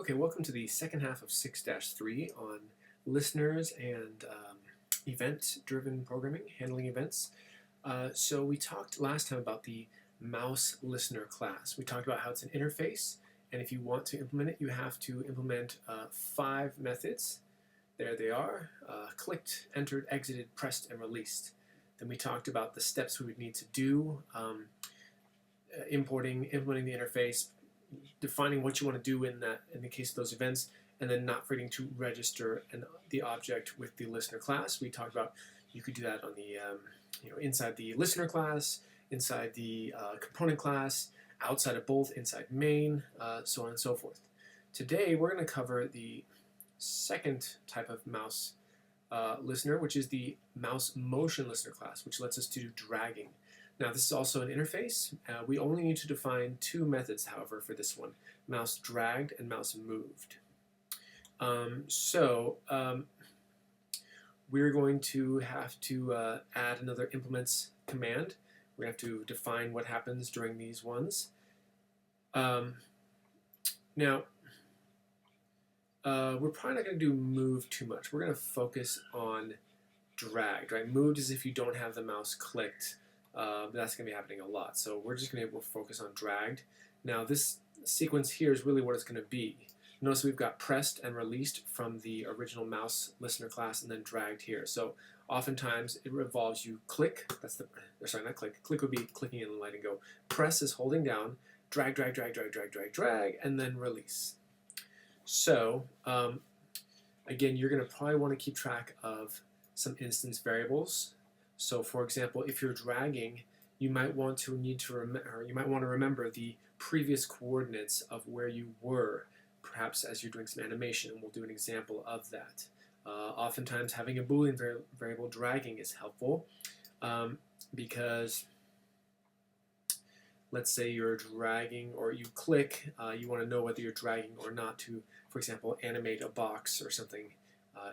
Okay, welcome to the second half of 6-3 on listeners and event-driven programming, handling events. So we talked last time about the mouse listener class. We talked about how it's an interface, and if you want to implement it, you have to implement 5 methods. There they are: clicked, entered, exited, pressed, and released. Then we talked about the steps we would need to do, implementing the interface, defining what you want to do in the case of those events, and then not forgetting to register the object with the listener class. We talked about you could do that on the inside the listener class, inside the component class, outside of both, inside main, so on and so forth. Today we're going to cover the second type of mouse listener, which is the mouse motion listener class, which lets us do dragging. Now this is also an interface. We only need to define 2 methods, however, for this one: mouse dragged and mouse moved. We're going to have to add another implements command. We're going to have to define what happens during these ones. Now, we're probably not going to do move too much. We're going to focus on dragged, right? Moved is if you don't have the mouse clicked. That's going to be happening a lot. So we're just going to be able to focus on dragged. Now this sequence here is really what it's going to be. Notice we've got pressed and released from the original mouse listener class, and then dragged here. So oftentimes it involves you click. Not click. Click would be clicking and letting go. Press is holding down. Drag, drag, drag, drag, drag, drag, drag, and then release. So again, you're going to probably want to keep track of some instance variables. So, for example, if you're dragging, you might want to remember the previous coordinates of where you were, perhaps as you're doing some animation, and we'll do an example of that. Oftentimes, having a Boolean variable dragging is helpful because, let's say you're dragging or you click, you want to know whether you're dragging or not to, for example, animate a box or something.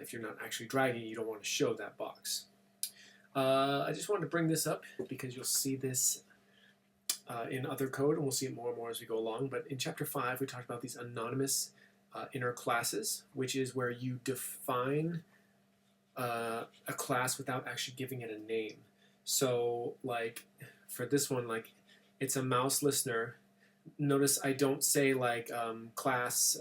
If you're not actually dragging, you don't want to show that box. I just wanted to bring this up because you'll see this in other code, and we'll see it more and more as we go along. But in Chapter 5, we talked about these anonymous inner classes, which is where you define a class without actually giving it a name. So, like, for this one, like, it's a mouse listener. Notice I don't say, like, class,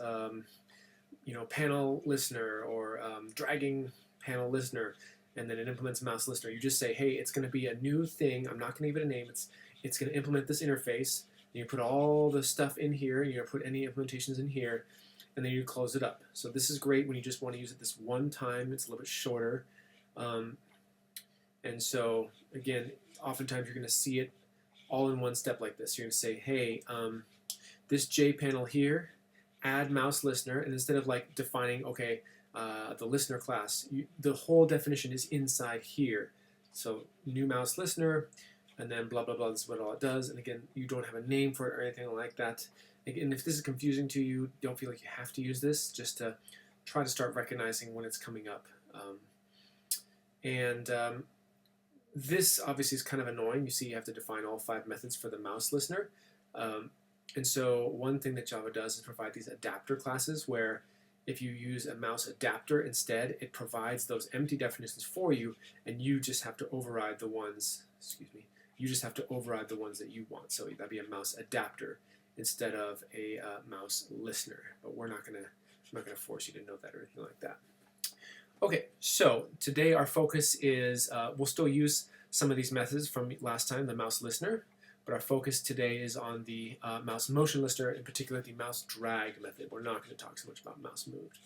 panel listener or dragging panel listener, and then it implements mouse listener. You just say, hey, it's going to be a new thing. I'm not going to give it a name. It's going to implement this interface. And you put all the stuff in here. You're going to put any implementations in here, and then you close it up. So this is great when you just want to use it this one time. It's a little bit shorter. And so, again, oftentimes you're going to see it all in one step like this. You're going to say, hey, this J panel here, add mouse listener, and instead of like defining, okay, the listener class, the whole definition is inside here. So new mouse listener, and then blah blah blah. This is what all it does. And again, you don't have a name for it or anything like that. Again, if this is confusing to you, don't feel like you have to use this. Just to try to start recognizing when it's coming up. This obviously is kind of annoying. You see, you have to define all 5 methods for the mouse listener. And so one thing that Java does is provide these adapter classes where if you use a mouse adapter instead, it provides those empty definitions for you, and you just have to override the ones, you just have to override the ones that you want. So that'd be a mouse adapter instead of a mouse listener. But I'm not gonna force you to know that or anything like that. Okay, so today our focus is, we'll still use some of these methods from last time, the mouse listener, but our focus today is on the mouse motion listener, in particular the mouse drag method. We're not going to talk so much about mouse moved.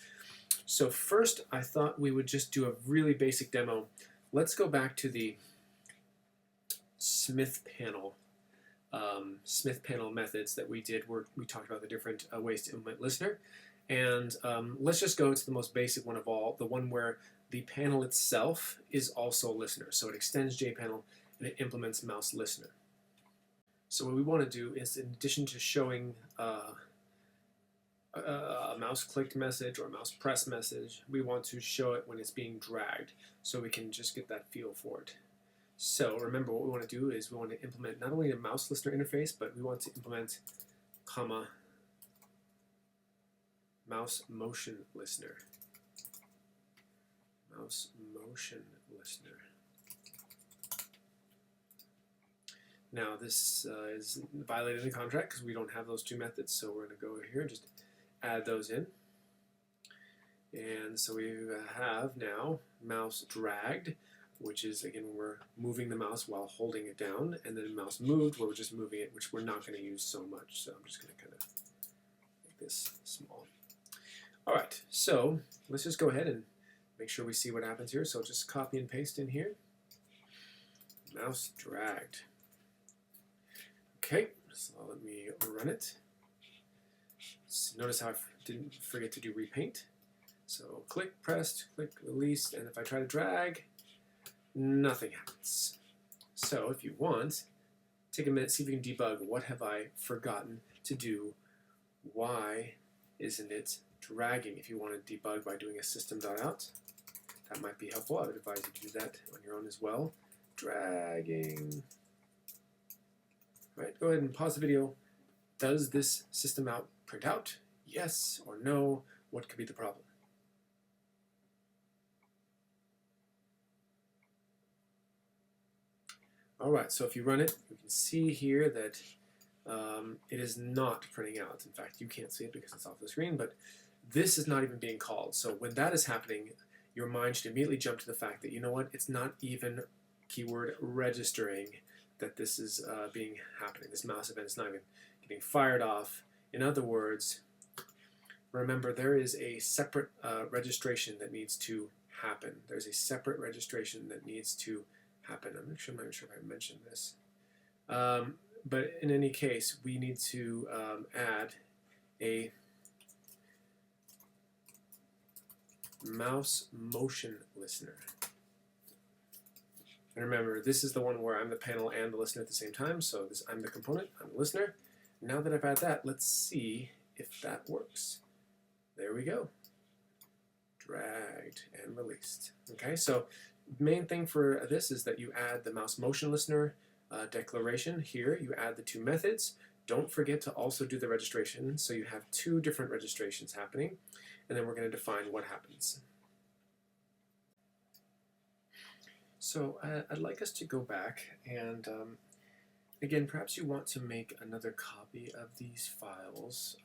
So first, I thought we would just do a really basic demo. Let's go back to the Smith panel methods that we did, where we talked about the different ways to implement listener. And let's just go to the most basic one of all, the one where the panel itself is also a listener. So it extends JPanel and it implements mouse listener. So what we want to do is, in addition to showing a mouse clicked message or a mouse press message, we want to show it when it's being dragged, so we can just get that feel for it. So remember, what we want to do is we want to implement not only a mouse listener interface, but we want to implement comma mouse motion listener. Mouse motion listener. Now this is violating the contract because we don't have those two methods, so we're going to go here and just add those in. And so we have now mouse dragged, which is again when we're moving the mouse while holding it down, and then mouse moved where we're just moving it, which we're not going to use so much. So I'm just going to kind of make this small. All right, so let's just go ahead and make sure we see what happens here. So just copy and paste in here. Mouse dragged. Okay, so let me run it. So notice how I didn't forget to do repaint. So click pressed, click released, and if I try to drag, nothing happens. So if you want, take a minute, see if you can debug what have I forgotten to do. Why isn't it dragging? If you want to debug by doing a system.out, that might be helpful. I would advise you to do that on your own as well. Dragging. All right, go ahead and pause the video. Does this system out print out? Yes or no? What could be the problem? All right, so if you run it, you can see here that it is not printing out. In fact, you can't see it because it's off the screen, but this is not even being called. So when that is happening, your mind should immediately jump to the fact that, you know what, it's not even keyword registering that this is happening. This mouse event is not even getting fired off. In other words, remember there is a separate registration that needs to happen. There's a separate registration that needs to happen. I'm not sure if I mentioned this. But in any case, we need to add a mouse motion listener. And remember, this is the one where I'm the panel and the listener at the same time. So I'm the component, I'm the listener. Now that I've added that, let's see if that works. There we go. Dragged and released. Okay, so main thing for this is that you add the mouse motion listener declaration here. You add the two methods. Don't forget to also do the registration. So you have two different registrations happening. And then we're going to define what happens. So I'd like us to go back and again, perhaps you want to make another copy of these files.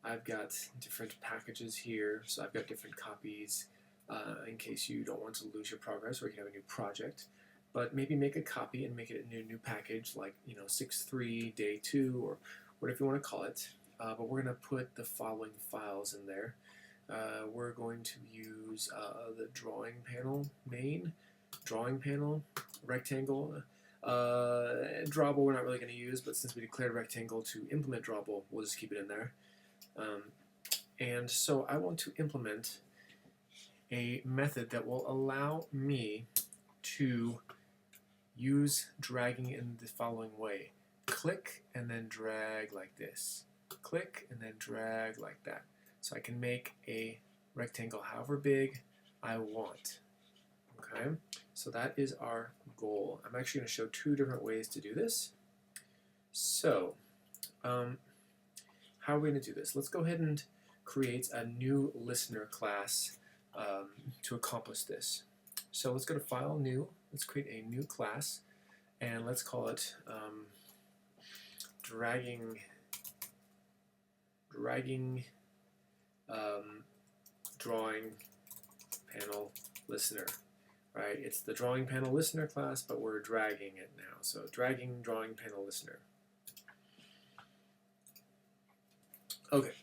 I've got different packages here, so I've got different copies in case you don't want to lose your progress or you have a new project. But maybe make a copy and make it a new package like 6.3 day 2 or whatever you want to call it. But we're going to put the following files in there. We're going to use the drawing panel main, drawing panel, rectangle, drawable we're not really going to use, but since we declared rectangle to implement drawable, we'll just keep it in there. And so I want to implement a method that will allow me to use dragging in the following way. Click and then drag like this. Click and then drag like that. So I can make a rectangle however big I want. Okay, so that is our goal. I'm actually going to show two different ways to do this. So, how are we going to do this? Let's go ahead and create a new listener class to accomplish this. So let's go to File, New. Let's create a new class, and let's call it dragging drawing panel listener. Right? It's the drawing panel listener class, but we're dragging it now. So dragging drawing panel listener. Okay,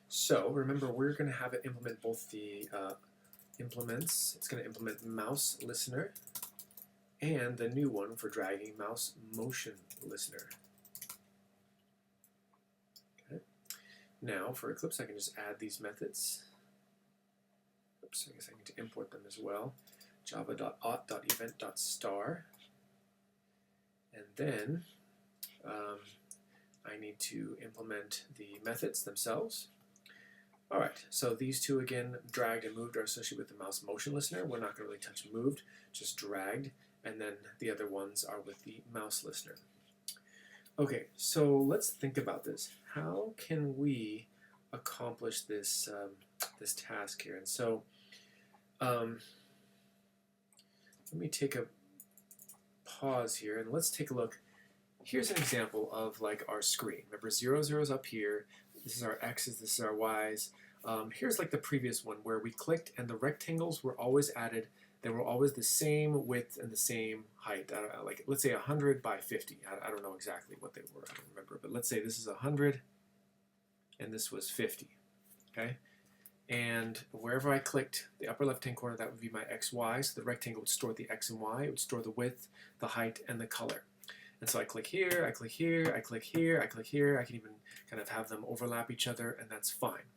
so remember we're going to have it implement both the implements. It's going to implement mouse listener and the new one for dragging mouse motion listener. Okay. Now for Eclipse I can just add these methods. Oops, I guess I need to import them as well. java.auth.event.star, and then I need to implement the methods themselves. Alright, so these two again, dragged and moved, are associated with the mouse motion listener. We're not going to really touch moved, just dragged, and then the other ones are with the mouse listener. Okay, so let's think about this. How can we accomplish this this task here. And so let me take a pause here and let's take a look. Here's an example of like our screen. Remember, 0, 0 is up here. This is our x's, this is our y's. Here's like the previous one where we clicked and the rectangles were always added. They were always the same width and the same height. Like let's say 100 by 50. I don't know exactly what they were. I don't remember. But let's say this is 100 and this was 50. Okay? And wherever I clicked, the upper left-hand corner, that would be my x, y. So the rectangle would store the x and y. It would store the width, the height, and the color. And so I click here, I click here, I click here, I click here. I can even kind of have them overlap each other, and that's fine.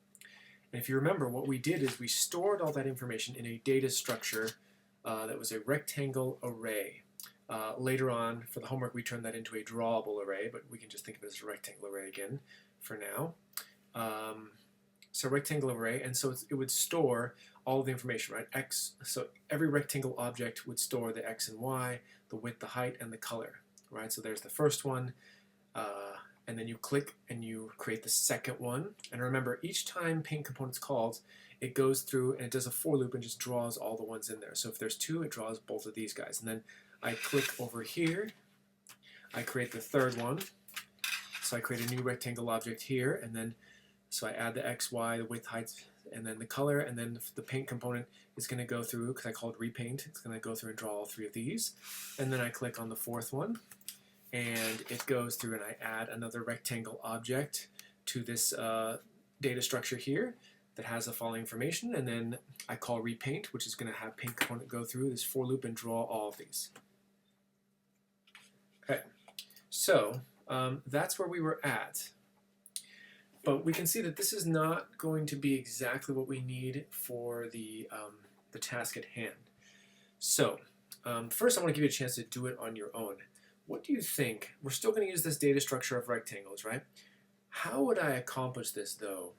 And if you remember, what we did is we stored all that information in a data structure that was a rectangle array. Later on, for the homework, we turned that into a drawable array, but we can just think of it as a rectangle array again for now. So rectangle array, and so it would store all of the information, right? X, so every rectangle object would store the x and y, the width, the height, and the color, right? So there's the first one, and then you click and you create the second one. And remember, each time paint component's called, it goes through and it does a for loop and just draws all the ones in there. So if there's 2, it draws both of these guys. And then I click over here, I create the third one. So I create a new rectangle object here, and then so I add the x, y, the width, height, and then the color, and then the paint component is going to go through, because I call it repaint, it's going to go through and draw all 3 of these. And then I click on the fourth one, and it goes through and I add another rectangle object to this data structure here that has the following information, and then I call repaint, which is going to have paint component go through this for loop and draw all of these. Okay, so that's where we were at. But we can see that this is not going to be exactly what we need for the task at hand. So first I want to give you a chance to do it on your own. What do you think? We're still going to use this data structure of rectangles, right? How would I accomplish this, though,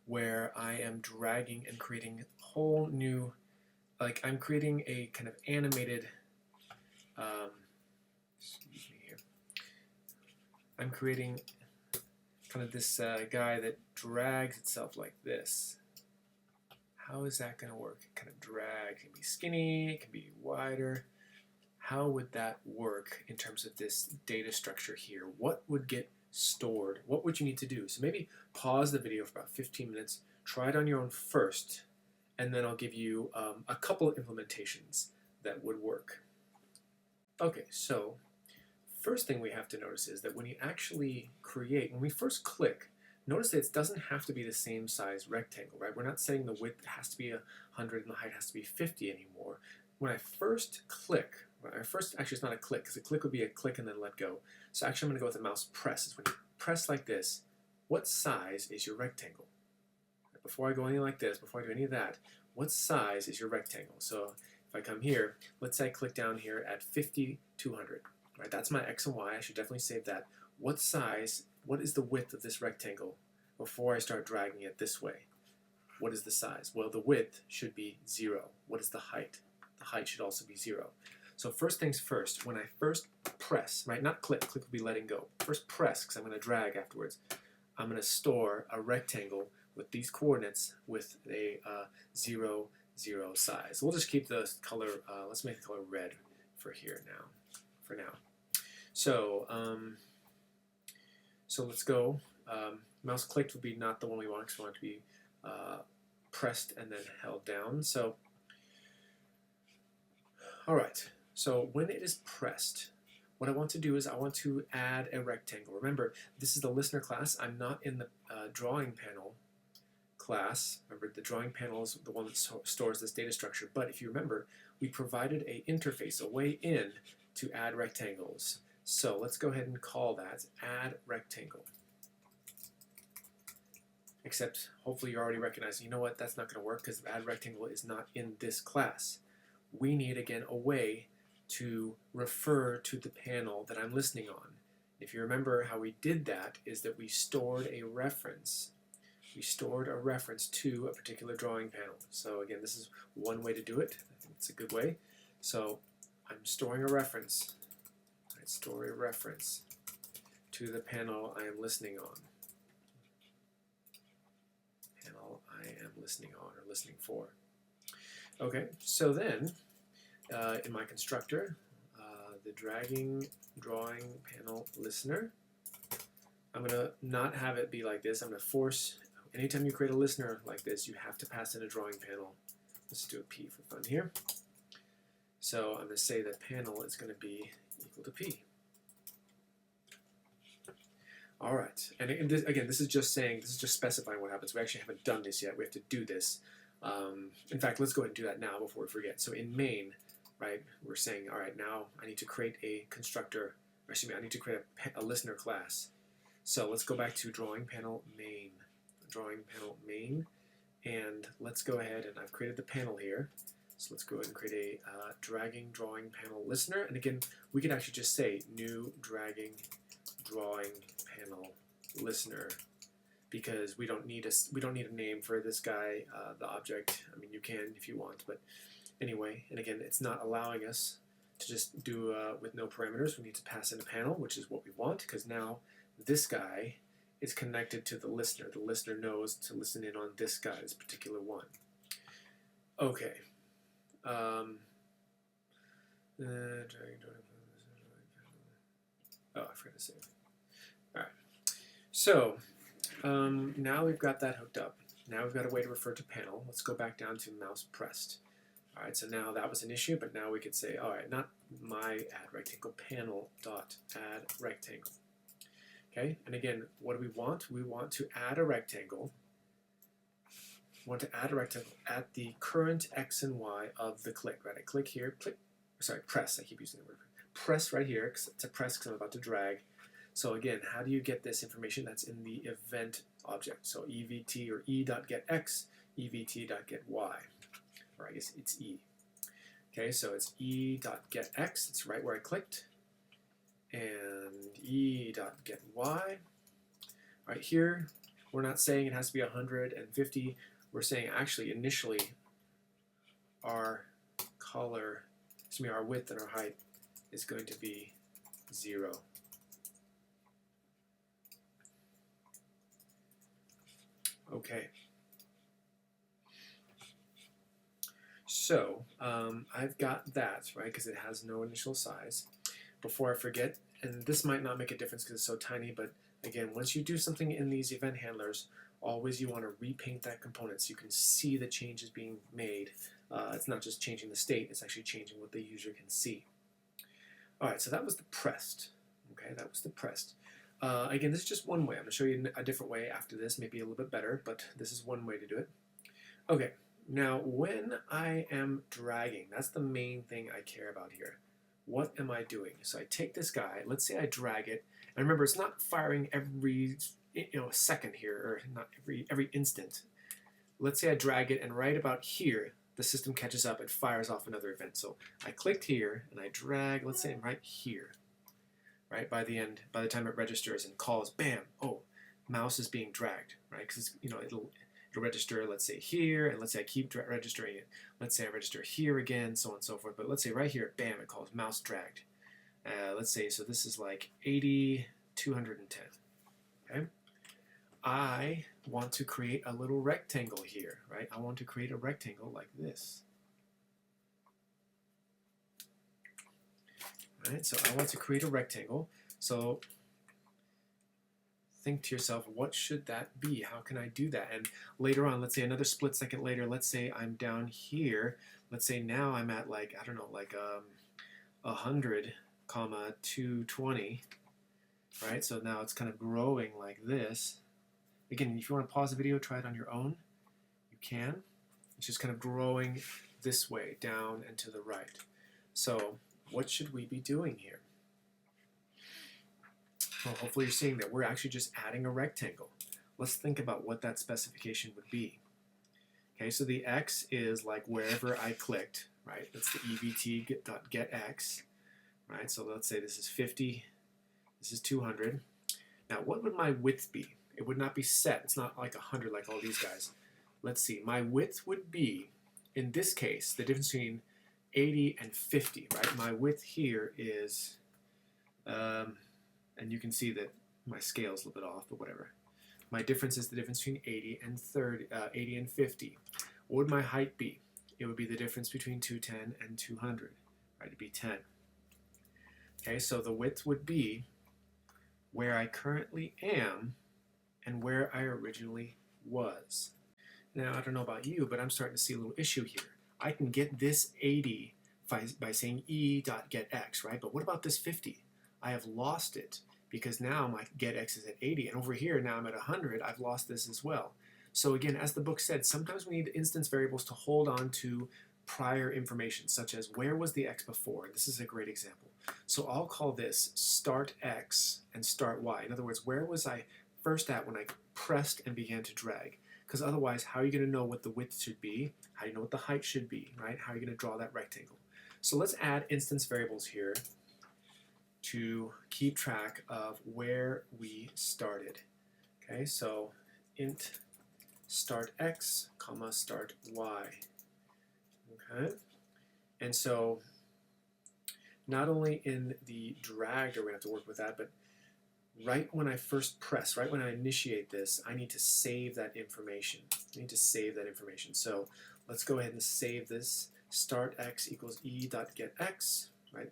where I am dragging and creating whole new, like I'm creating a kind of animated, excuse me here, I'm creating kind of this guy that drags itself like this. How is that going to work? It kind of drag. It can be skinny, it can be wider. How would that work in terms of this data structure here? What would get stored? What would you need to do? So maybe pause the video for about 15 minutes, try it on your own first, and then I'll give you a couple of implementations that would work. Okay, so first thing we have to notice is that when you actually create, when we first click, notice that it doesn't have to be the same size rectangle, right? We're not saying the width has to be 100 and the height has to be 50 anymore. When I first click, actually it's not a click, because a click would be a click and then let go. So actually I'm going to go with the mouse press. Is when you press like this, what size is your rectangle? Before I go anything like this, before I do any of that, what size is your rectangle? So if I come here, let's say I click down here at 50, 200. Right, that's my x and y. I should definitely save that. What size, what is the width of this rectangle before I start dragging it this way? What is the size? Well, the width should be 0. What is the height? The height should also be 0. So first things first, when I first press, right, not click, click will be letting go. First press, because I'm going to drag afterwards, I'm going to store a rectangle with these coordinates with a 0, 0 size. So we'll just keep the color, let's make the color red for here now, for now. So, so let's go. Mouse clicked would be not the one we want, because we want it to be pressed and then held down. So, all right. So when it is pressed, what I want to do is I want to add a rectangle. Remember, this is the listener class. I'm not in the drawing panel class. Remember, the drawing panel is the one that stores this data structure. But if you remember, we provided an interface, a way in to add rectangles. So let's go ahead and call that add rectangle. Except hopefully you're already recognizing, you know what, that's not going to work because add rectangle is not in this class. We need, again, a way to refer to the panel that I'm listening on. If you remember how we did that is that we stored a reference. We stored a reference to a particular drawing panel. So again, this is one way to do it. I think it's a good way. So I'm storing a reference. I store a reference to the panel I am listening on. I am listening on or listening for. Okay, so then in my constructor, the dragging drawing panel listener, I'm going to not have it be like this. I'm going to force, anytime you create a listener like this, you have to pass in a drawing panel. Let's do a P for fun here. So I'm going to say that panel is going to be equal to P. All right, and again, this is just saying, this is just specifying what happens. We actually haven't done this yet. We have to do this. In fact, let's go ahead and do that now before we forget. So in main, right, we're saying, all right, now I need to create a constructor, or excuse me, I need to create a listener class. So let's go back to drawing panel main, and let's go ahead, and I've created the panel here. So let's go ahead and create a dragging drawing panel listener. And again, we could actually just say new dragging drawing panel listener, because we don't need a name for this guy, the object. I mean, you can if you want, but anyway. And again, it's not allowing us to just do with no parameters. We need to pass in a panel, which is what we want, because now this guy is connected to the listener. The listener knows to listen in on this guy, this particular one. Okay. Oh, I forgot to save. All right. So now we've got that hooked up. Now we've got a way to refer to panel. Let's go back down to mouse pressed. All right. So now that was an issue, but now we could say, all right, not my add rectangle, panel dot add rectangle. Okay. And again, what do we want? We want to add a rectangle. We want to add a rectangle at the current x and y of the click. Right. I click here. Click. Sorry, press. I keep using the word press right here to press because I'm about to drag. So again, how do you get this information? That's in the event object. So evt or e.getx, evt.gety, or I guess it's e. Okay, so it's e.getx. It's right where I clicked, and e.gety. All right, here we're not saying it has to be 150. We're saying actually initially our color, excuse me, our width and our height is going to be 0. Okay. So I've got that, right, because it has no initial size. Before I forget, and this might not make a difference because it's so tiny, but again, once you do something in these event handlers, always you want to repaint that component so you can see the changes being made. It's not just changing the state, it's actually changing what the user can see. All right, so that was the pressed. Okay, that was the pressed. Again, this is just one way. I'm going to show you a different way after this, maybe a little bit better, but this is one way to do it. Okay, now when I am dragging, that's the main thing I care about here. What am I doing? So I take this guy, let's say I drag it, and remember it's not firing every second here, or not every instant. Let's say I drag it, and right about here, the system catches up and fires off another event. So I clicked here and I drag, let's say I'm right here. Right, by the time it registers and calls, bam, oh, mouse is being dragged, right? Because it'll register, let's say here, and let's say I keep registering it. Let's say I register here again, so on and so forth. But let's say right here, bam, it calls mouse dragged. Let's say, so this is like 80, 210. Okay. I want to create a little rectangle here, right? I want to create a rectangle like this. Right, so I want to create a rectangle. So think to yourself, what should that be? How can I do that? And later on, let's say another split second later, let's say I'm down here. Let's say now I'm at like, I don't know, like 100, 220. Right, so now it's kind of growing like this. Again, if you want to pause the video, try it on your own. You can. It's just kind of growing this way, down and to the right. So what should we be doing here? Well, hopefully you're seeing that we're actually just adding a rectangle. Let's think about what that specification would be. Okay, so the x is like wherever I clicked, right? That's the evt.getx, right? So let's say this is 50, this is 200. Now, what would my width be? It would not be set. It's not like 100 like all these guys. Let's see. My width would be, in this case, the difference between 80 and 50, right? My width here is, and you can see that my scale is a little bit off, but whatever. My difference is the difference between 80 and 50. What would my height be? It would be the difference between 210 and 200, right? It'd be 10. Okay, so the width would be where I currently am and where I originally was. Now, I don't know about you, but I'm starting to see a little issue here. I can get this 80 by saying E dot get X, right? But what about this 50? I have lost it because now my get X is at 80, and over here now I'm at 100. I've lost this as well. So again, as the book said, sometimes we need instance variables to hold on to prior information, such as where was the X before? This is a great example. So I'll call this start X and start Y. In other words, where was I first at when I pressed and began to drag? Because otherwise, how are you going to know what the width should be? How do you know what the height should be, right? How are you going to draw that rectangle? So let's add instance variables here to keep track of where we started. Okay, so int start X, comma, start Y. Okay, and so not only in the drag are we going to have to work with that, but right when I first press, right when I initiate this, I need to save that information. I need to save that information. So let's go ahead and save this. Start X equals E dot get X, right?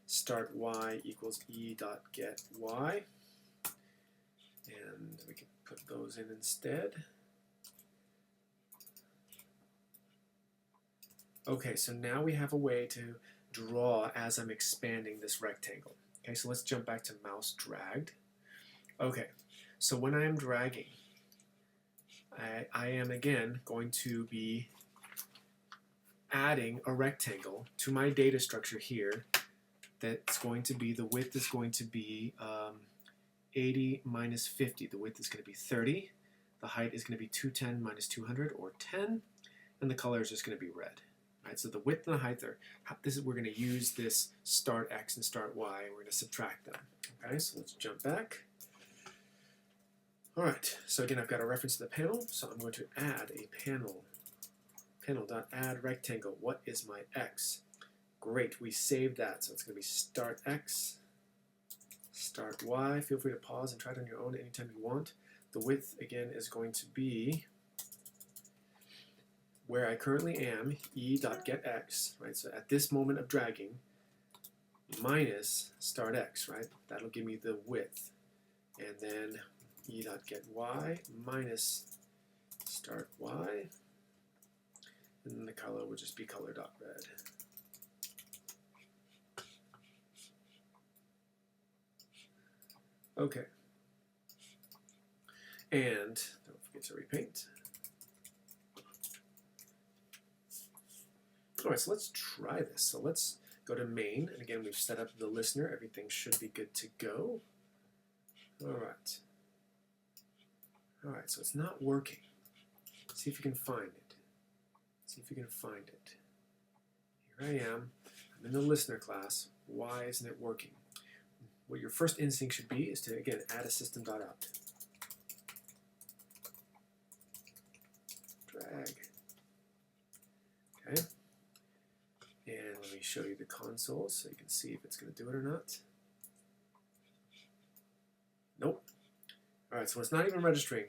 Start Y equals E dot get Y. And we can put those in instead. Okay, so now we have a way to draw as I'm expanding this rectangle. Okay, so let's jump back to mouse dragged. Okay, so when I am dragging, I am again going to be adding a rectangle to my data structure here. That's going to be, the width is going to be 80 minus 50. The width is going to be 30. The height is going to be 210 minus 200, or 10. And the color is just going to be red. Right, so the width and the height are, we're going to use this start X and start Y, and we're going to subtract them. Okay, so let's jump back. All right, so again, I've got a reference to the panel, so I'm going to add a panel. Panel.add rectangle. What is my X? Great, we saved that, so it's going to be start X, start Y. Feel free to pause and try it on your own anytime you want. The width, again, is going to be where I currently am, E.getX, right? So at this moment of dragging, minus start X, right? That'll give me the width. And then E.getY minus start Y. And then the color would just be color.red. Okay. And don't forget to repaint. All right, so let's try this. So let's go to main, and again, we've set up the listener. Everything should be good to go. All right. All right, so it's not working. See if you can find it. See if you can find it. Here I am. I'm in the listener class. Why isn't it working? What your first instinct should be is to, again, add a system.out. Drag. Okay. And let me show you the console so you can see if it's going to do it or not. Nope. All right, so it's not even registering.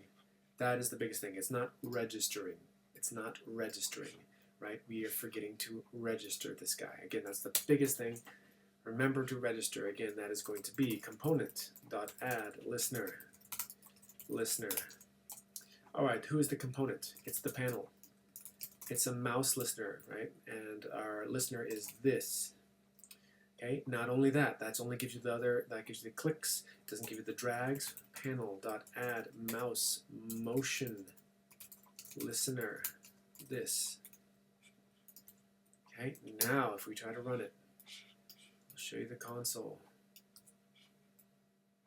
That is the biggest thing. It's not registering. It's not registering, right? We are forgetting to register this guy. Again, that's the biggest thing. Remember to register. Again, that is going to be component.add listener. Listener. All right, who is the component? It's the panel. It's a mouse listener, right? And our listener is this. Okay, not only that, that only gives you the other, that gives you the clicks, it doesn't give you the drags. Panel.add mouse motion listener, this. Okay, now if we try to run it, I'll show you the console.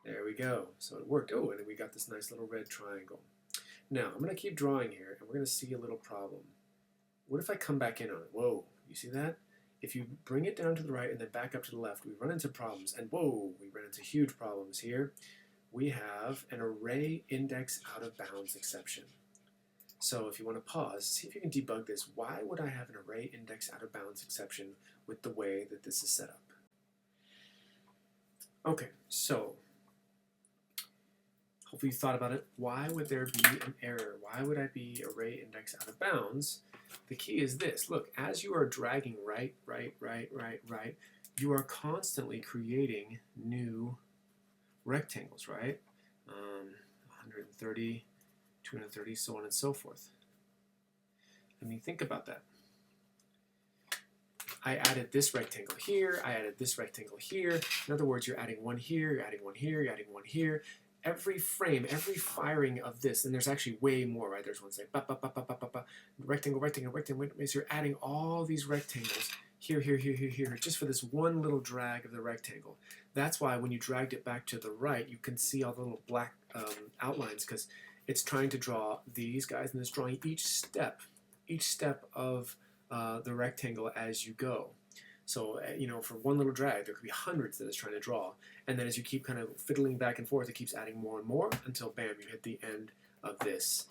There we go. So it worked. Oh, and then we got this nice little red triangle. Now, I'm going to keep drawing here, and we're going to see a little problem. What if I come back in on it? Whoa, you see that? If you bring it down to the right and then back up to the left, we run into problems. And whoa, we run into huge problems here. We have an array index out of bounds exception. So if you want to pause, see if you can debug this. Why would I have an array index out of bounds exception with the way that this is set up? Okay, so hopefully you thought about it. Why would there be an error? Why would I be array index out of bounds? The key is this. Look, as you are dragging right, you are constantly creating new rectangles, right? 130, 230, so on and so forth. I mean, think about that. I added this rectangle here, I added this rectangle here. In other words, you're adding one here, you're adding one here, you're adding one here. Every frame, every firing of this, and there's actually way more, right? There's one say, rectangle, rectangle, rectangle. So you're adding all these rectangles here, just for this one little drag of the rectangle. That's why when you dragged it back to the right, you can see all the little black outlines, because it's trying to draw these guys, and it's drawing each step of the rectangle as you go. So, you know, for one little drag, there could be hundreds that it's trying to draw. And then as you keep kind of fiddling back and forth, it keeps adding more and more until, bam, you hit the end of this,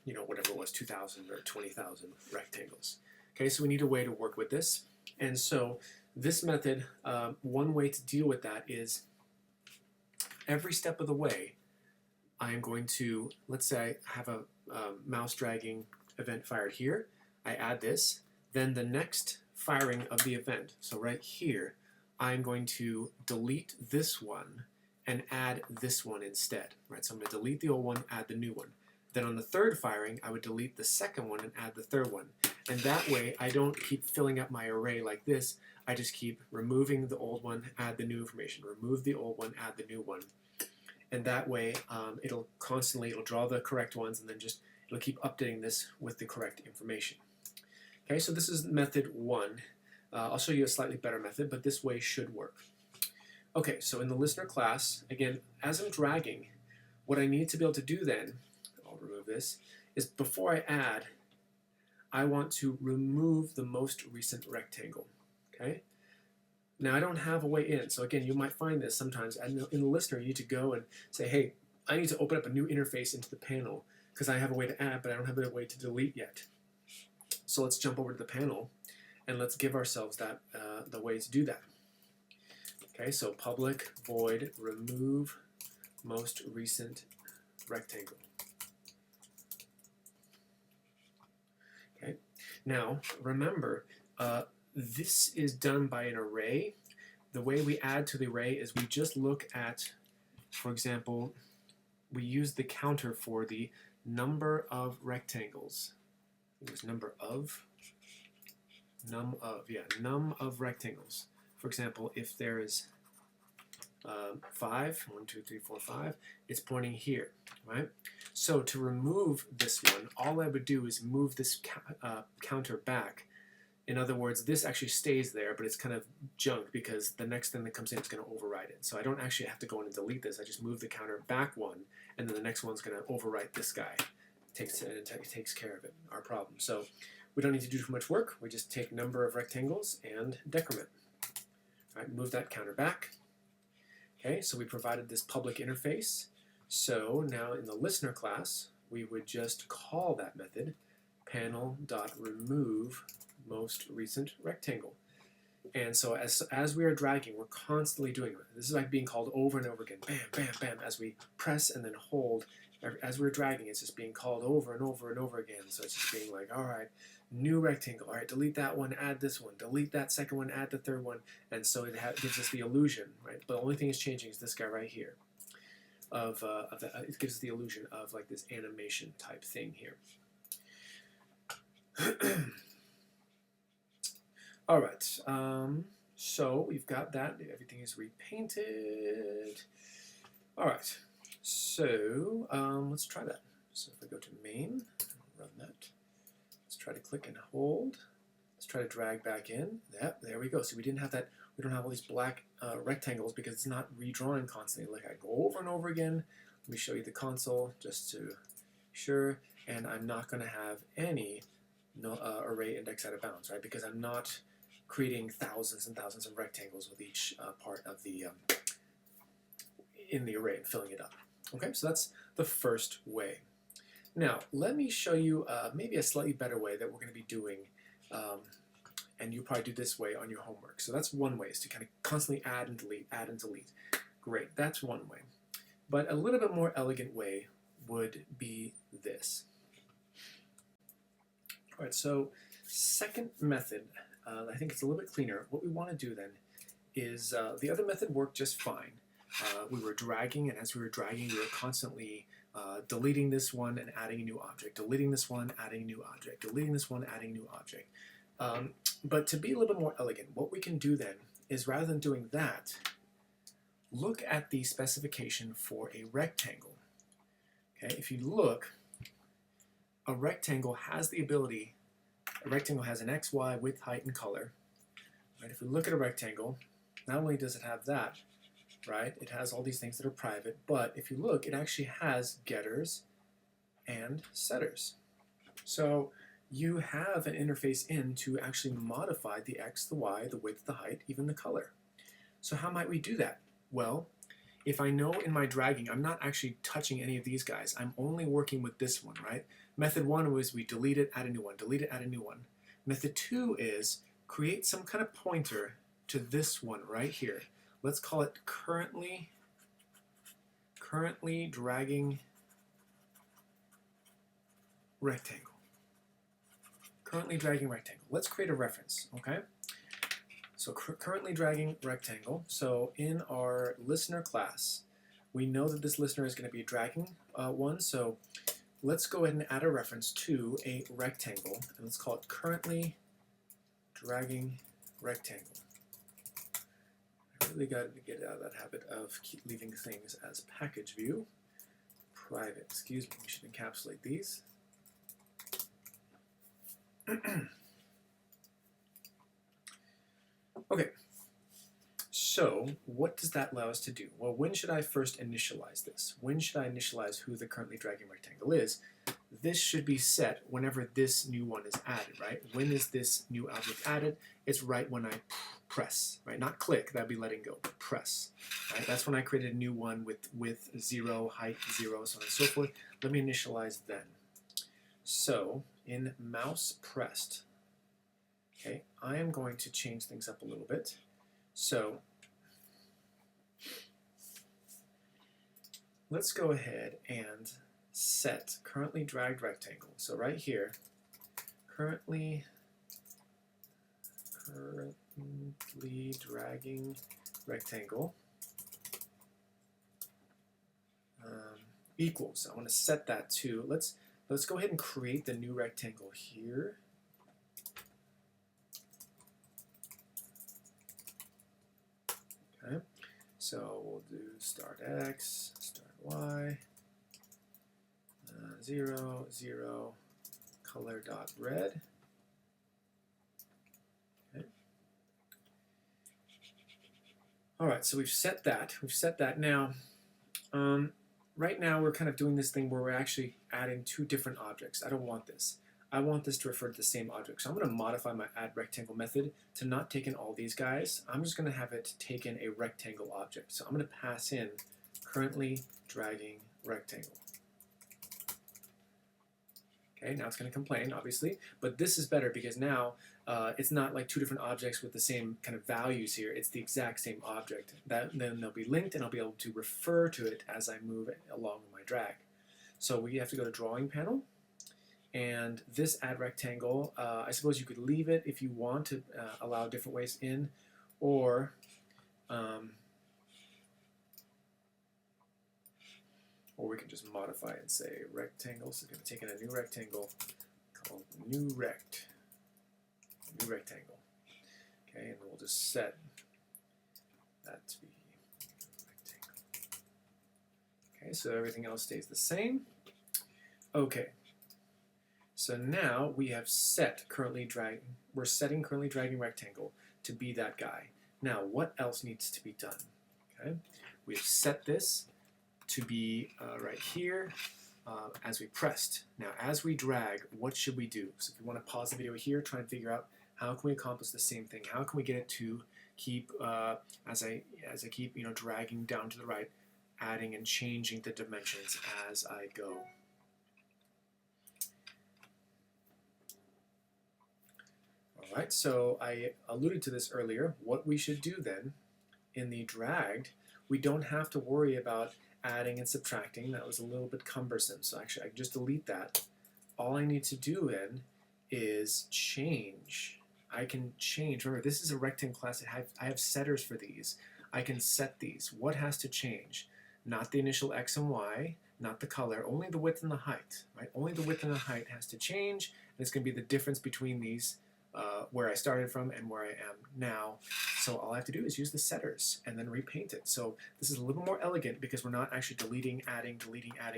you know, whatever it was, 2,000 or 20,000 rectangles. Okay, so we need a way to work with this. And so this method, one way to deal with that is every step of the way, I am going to, let's say I have a mouse dragging event fired here. I add this. Then the next firing of the event, so right here, I'm going to delete this one and add this one instead. Right? So I'm going to delete the old one, add the new one. Then on the third firing, I would delete the second one and add the third one. And that way, I don't keep filling up my array like this. I just keep removing the old one, add the new information. Remove the old one, add the new one. And that way, it'll draw the correct ones, and then it'll keep updating this with the correct information. Okay, so this is method one. I'll show you a slightly better method, but this way should work. Okay, so in the listener class, again, as I'm dragging, what I need to be able to do then, I'll remove this, is before I add, I want to remove the most recent rectangle. Okay? Now I don't have a way in, so again, you might find this sometimes. In the listener, you need to go and say, hey, I need to open up a new interface into the panel because I have a way to add, but I don't have a way to delete yet. So let's jump over to the panel and let's give ourselves that the way to do that. Okay, so public void remove most recent rectangle. Okay, now remember this is done by an array. The way we add to the array is we just look at, for example, we use the counter for the number of rectangles. It was num of rectangles. For example, if there is 5, 1, 2, 3, 4, 5, it's pointing here, right? So to remove this one, all I would do is move this counter back. In other words, this actually stays there, but it's kind of junk because the next thing that comes in is going to override it. So I don't actually have to go in and delete this. I just move the counter back one, and then the next one's going to overwrite this guy. It takes care of it, our problem. So we don't need to do too much work. We just take number of rectangles and decrement. All right, move that counter back. Okay, so we provided this public interface. So now in the listener class, we would just call that method panel.remove most recent rectangle. And so as we are dragging, we're constantly doing it. This is like being called over and over again. Bam, bam, bam. As we press and then hold, as we're dragging, it's just being called over and over and over again. So it's just being like, all right, new rectangle. All right, delete that one, add this one. Delete that second one, add the third one. And so it gives us the illusion, right? But the only thing is changing is this guy right here. It gives us the illusion of like this animation type thing here. All right, so we've got that. Everything is repainted. All right, so let's try that. So if I go to main, run that. Let's try to click and hold. Let's try to drag back in. Yep, there we go. So we didn't have that. We don't have all these black rectangles because it's not redrawing constantly. Like I go over and over again. Let me show you the console just to be sure. And I'm not going to have any array index out of bounds, right? Because I'm not creating thousands and thousands of rectangles with each part of the in the array and filling it up. Okay, so that's the first way. Now let me show you maybe a slightly better way that we're going to be doing, and you probably do this way on your homework. So that's one way, is to kind of constantly add and delete, add and delete. Great, that's one way. But a little bit more elegant way would be this. All right, so second method, I think it's a little bit cleaner. What we want to do then is the other method worked just fine. We were dragging, and as we were dragging, we were constantly deleting this one and adding a new object, deleting this one, adding a new object, deleting this one, adding a new object. But to be a little bit more elegant, what we can do then is rather than doing that, look at the specification for a rectangle. Okay, if you look, a rectangle has the ability, a rectangle has an X, Y, width, height, and color. Right? If we look at a rectangle, not only does it have that, right, it has all these things that are private, but if you look, it actually has getters and setters. So you have an interface in to actually modify the X, the Y, the width, the height, even the color. So how might we do that? Well, if I know in my dragging, I'm not actually touching any of these guys. I'm only working with this one, right? Method 1 was we delete it, add a new one, delete it, add a new one. Method 2 is create some kind of pointer to this one right here. Let's call it currently dragging rectangle. Currently dragging rectangle. Let's create a reference, okay? So currently dragging rectangle. So in our listener class, we know that this listener is going to be dragging one. So let's go ahead and add a reference to a rectangle, and let's call it currently dragging rectangle. I really got to get out of that habit of leaving things as package view. Private, excuse me, we should encapsulate these. Okay, so what does that allow us to do? Well, when should I first initialize this? When should I initialize who the currently dragging rectangle is? This should be set whenever this new one is added, right? When is this new object added? It's right when I press, right? Not click, that'd be letting go, but press, right? That's when I created a new one with width 0, height 0, so on and so forth. Let me initialize then. So in Mousepressed, okay, I am going to change things up a little bit. So let's go ahead and set currently dragged rectangle. So right here, currently dragging rectangle equals. I want to set that to, let's go ahead and create the new rectangle here. Okay, so we'll do start X, start Y, 0, 0, color dot red. Okay. All right, so we've set that. We've set that. Now, right now we're kind of doing this thing where we're actually adding two different objects. I don't want this. I want this to refer to the same object. So I'm going to modify my add rectangle method to not take in all these guys. I'm just going to have it take in a rectangle object. So I'm going to pass in currently dragging rectangle. Okay, now it's going to complain, obviously, but this is better because now it's not like two different objects with the same kind of values here. It's the exact same object. Then they'll be linked, and I'll be able to refer to it as I move along with my drag. So we have to go to Drawing Panel, and this add rectangle, I suppose you could leave it if you want to allow different ways in, or we can just modify it and say rectangle. So it's going to take in a new rectangle called new rectangle. Okay, and we'll just set that to be rectangle. Okay, so everything else stays the same. Okay, so now we have set currently dragging. We're setting currently dragging rectangle to be that guy. Now, what else needs to be done? Okay, we've set this to be right here as we pressed. Now, as we drag, what should we do? So if you want to pause the video here, try and figure out how can we accomplish the same thing? How can we get it to keep, as I keep dragging down to the right, adding and changing the dimensions as I go. All right, so I alluded to this earlier. What we should do then in the dragged, we don't have to worry about adding and subtracting. That was a little bit cumbersome, so actually I can just delete that. All I need to do then is change. I can change. Remember, this is a rectangle class. I have setters for these. I can set these. What has to change? Not the initial x and y, not the color, only the width and the height. Right? Only the width and the height has to change, and it's going to be the difference between these, where I started from and where I am now. So all I have to do is use the setters and then repaint it. So this is a little more elegant because we're not actually deleting, adding.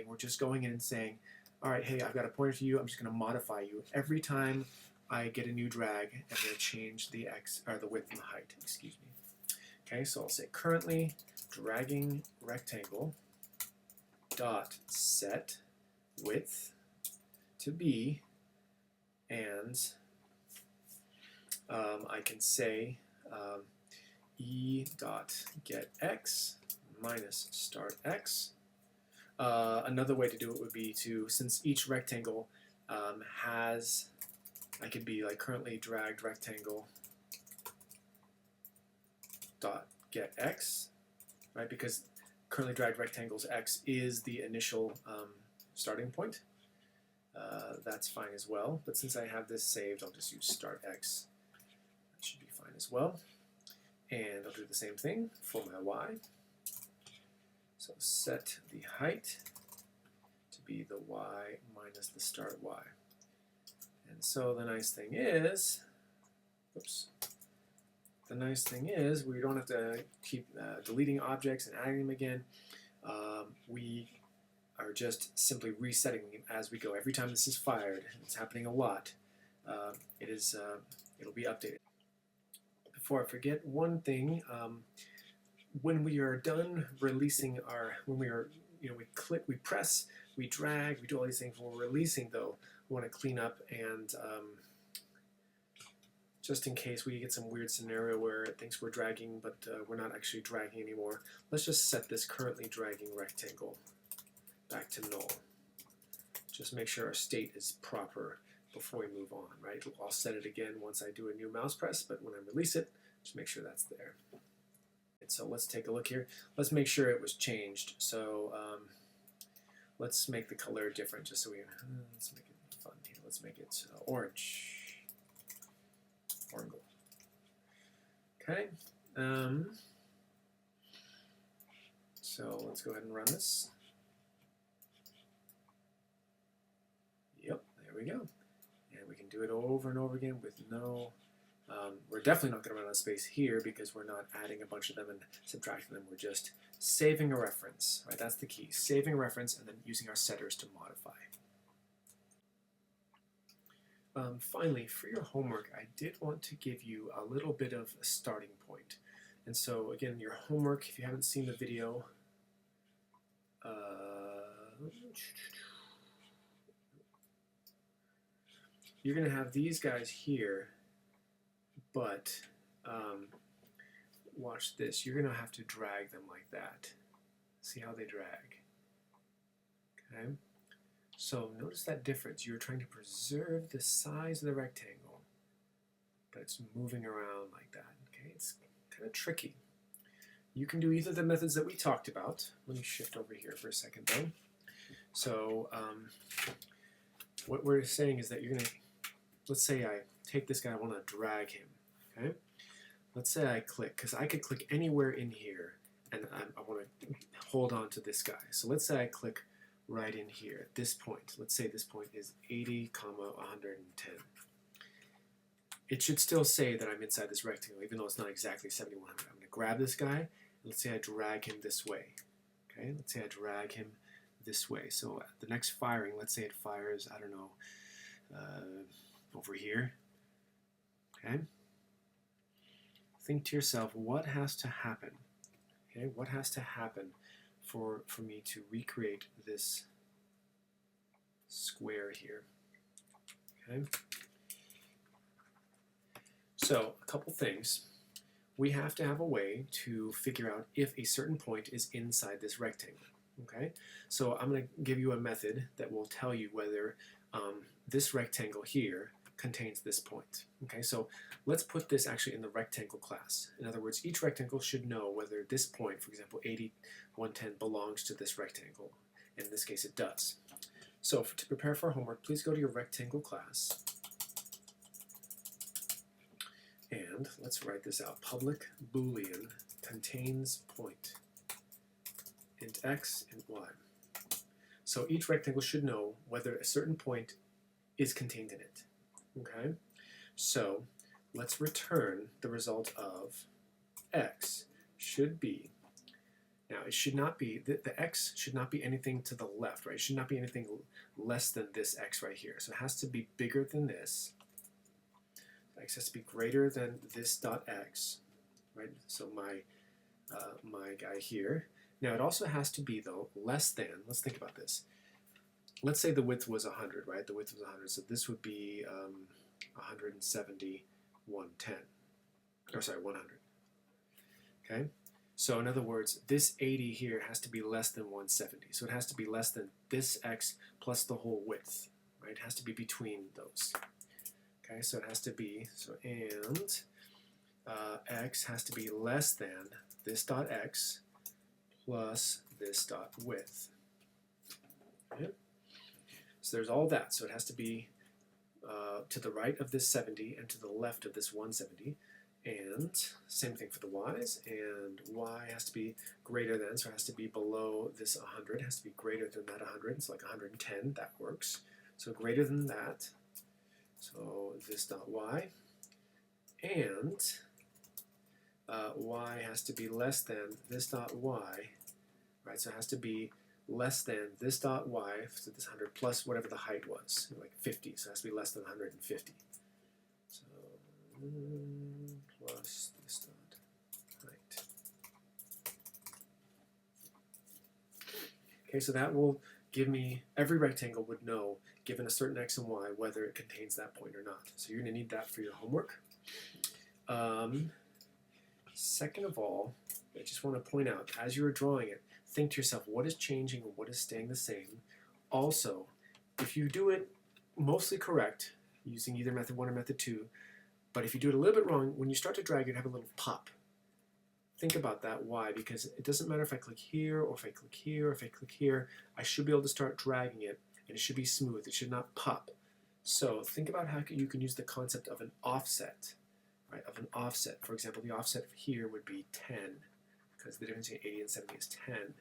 We're just going in and saying, all right, hey, I've got a pointer to you. I'm just going to modify you. Every time I get a new drag, I'm going to change the x or the width and the height. Excuse me. Okay, so I'll say currently dragging rectangle dot set width to be, and I can say e dot get x minus start x. Another way to do it would be to, since each rectangle has, I could be like currently dragged rectangle dot get x, right? Because currently dragged rectangle's x is the initial starting point. That's fine as well. But since I have this saved, I'll just use start x. That should be fine as well. And I'll do the same thing for my y. So set the height to be the y minus the start y. And so the nice thing is, oops, the nice thing is we don't have to keep deleting objects and adding them again. We are just simply resetting them as we go. Every time this is fired, it's happening a lot, it'll be updated. Before I forget one thing, when we are done releasing when we are, we click, we press, we drag, we do all these things. When we're releasing though, we want to clean up and just in case we get some weird scenario where it thinks we're dragging, but we're not actually dragging anymore, let's just set this currently dragging rectangle back to null. Just make sure our state is proper before we move on, right? I'll set it again once I do a new mouse press, but when I release it, just make sure that's there. And so let's take a look here. Let's make sure it was changed. So let's make the color different just so we, let's make it fun here. Let's make it orange. Orange. Okay. So let's go ahead and run this. Yep, there we go. And we can do it over and over again with no, we're definitely not going to run out of space here because we're not adding a bunch of them and subtracting them. We're just saving a reference, right? That's the key. Saving a reference and then using our setters to modify. Finally, for your homework, I did want to give you a little bit of a starting point. And so again, your homework, if you haven't seen the video, you're going to have these guys here, but watch this. You're going to have to drag them like that. See how they drag. Okay. So notice that difference. You're trying to preserve the size of the rectangle, but it's moving around like that. Okay, it's kind of tricky. You can do either of the methods that we talked about. Let me shift over here for a second though. So what we're saying is that you're going to, let's say I take this guy, I want to drag him. Okay, let's say I click, because I could click anywhere in here, and I want to hold on to this guy. So let's say I click right in here at this point. Let's say this point is 80, 110. It should still say that I'm inside this rectangle, even though it's not exactly 7100. I'm going to grab this guy, and let's say I drag him this way. Okay, let's say I drag him this way. So the next firing, let's say it fires, I don't know, over here. Okay. Think to yourself, what has to happen? Okay, what has to happen for me to recreate this square here? Okay. So a couple things. We have to have a way to figure out if a certain point is inside this rectangle. Okay. So I'm going to give you a method that will tell you whether this rectangle here contains this point. Okay, so let's put this actually in the rectangle class. In other words, each rectangle should know whether this point, for example, 80, 110, belongs to this rectangle. In this case, it does. So to prepare for homework, please go to your rectangle class. And let's write this out. Public Boolean contains point int x, int y. So each rectangle should know whether a certain point is contained in it. Okay? So let's return the result of x should be, now it should not be, the x should not be anything to the left, right? It should not be anything less than this x right here. So it has to be bigger than this. X has to be greater than this dot x, right? So my guy here. Now it also has to be, though, less than, let's think about this. Let's say the width was 100, right? The width was 100, so this would be 170, 110. Or sorry, 100. Okay? So in other words, this 80 here has to be less than 170. So it has to be less than this x plus the whole width, right? It has to be between those. Okay, so it has to be, so and x has to be less than this dot x plus this dot width. Okay? So there's all that. So it has to be to the right of this 70 and to the left of this 170. And same thing for the y's. And y has to be greater than, so it has to be below this 100. It has to be greater than that 100. It's like 110. That works. So greater than that. So this dot y. And y has to be less than this dot y, right? So it has to be less than this dot y, so this 100 plus whatever the height was, like 50. So it has to be less than 150. So plus this dot height. Okay, so that will give me, every rectangle would know, given a certain x and y, whether it contains that point or not. So you're going to need that for your homework. Second of all, I just want to point out, as you're drawing it, think to yourself, what is changing and what is staying the same? Also, if you do it mostly correct, using either method 1 or method 2, but if you do it a little bit wrong, when you start to drag, you'd have a little pop. Think about that. Why? Because it doesn't matter if I click here, or if I click here, or if I click here, I should be able to start dragging it, and it should be smooth. It should not pop. So think about how you can use the concept of an offset. Right, of an offset. For example, the offset here would be 10, because the difference between 80 and 70 is 10.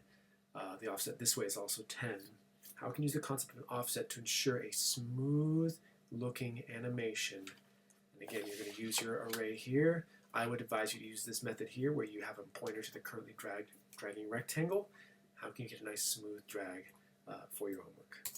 The offset this way is also 10. How can you use the concept of an offset to ensure a smooth looking animation? And again, you're going to use your array here. I would advise you to use this method here where you have a pointer to the currently dragging rectangle. How can you get a nice smooth drag for your homework?